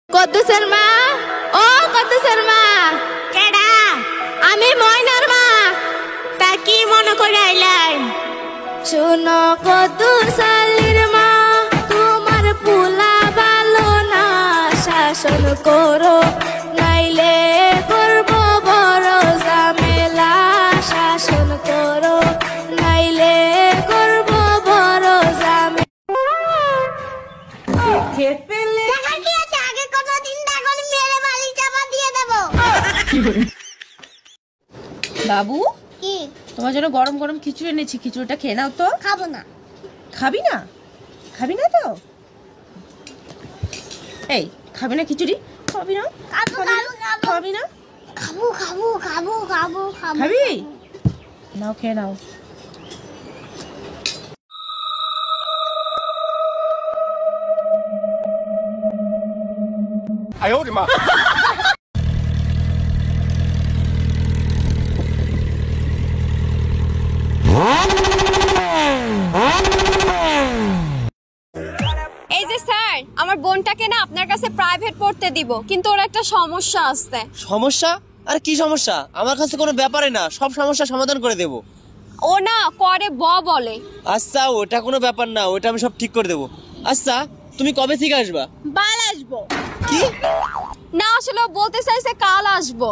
কদ্দুসের মা, ও কদ্দুসের মা। কেডা? আমি ময়নার মা। তা কি মনে করে আইলেন? শুনো কদ্দুস আলীর মা, তোমার পুলা ভালো না, শাসন করো নাইলে করব বড় ঝামেলা। শাসন করো নাইলে করব বড় ঝামেলা। দেখা কি আছে? আগে কোনদিন দেখুন মেরে বাড়ি চাপা দিয়ে দেবো। বাবু, কি? তোমার জন্য গরম গরম খিচুড়ি এনেছি, খিচুড়িটা খেয়ে নাও তো। খাবো না। খাবি না? খাবি না তো? এই, খাবি না খিচুড়ি? খাবি না? খাবো খাবো খাবো খাবি না? খাবো খাবো খাবো খাবো খাবো। খাবি? নাও, খেয়ে নাও। এই যে স্যার, আমার বোনটাকে না আপনার কাছে প্রাইভেট পড়তে দিব, কিন্তু ওর একটা সমস্যা আছে। সমস্যা? আর কি সমস্যা? আমার কাছে কোনো ব্যাপারে না, সব সমস্যা সমাধান করে দেব। ও না করে বলে। আচ্ছা, ওটা কোনো ব্যাপার না, ওটা আমি সব ঠিক করে দেবো। আচ্ছা, তুমি কবে থেকে আসবা? বাল আসবো। কি? না, আসলে ও বলতে চাইছে কাল আসবো।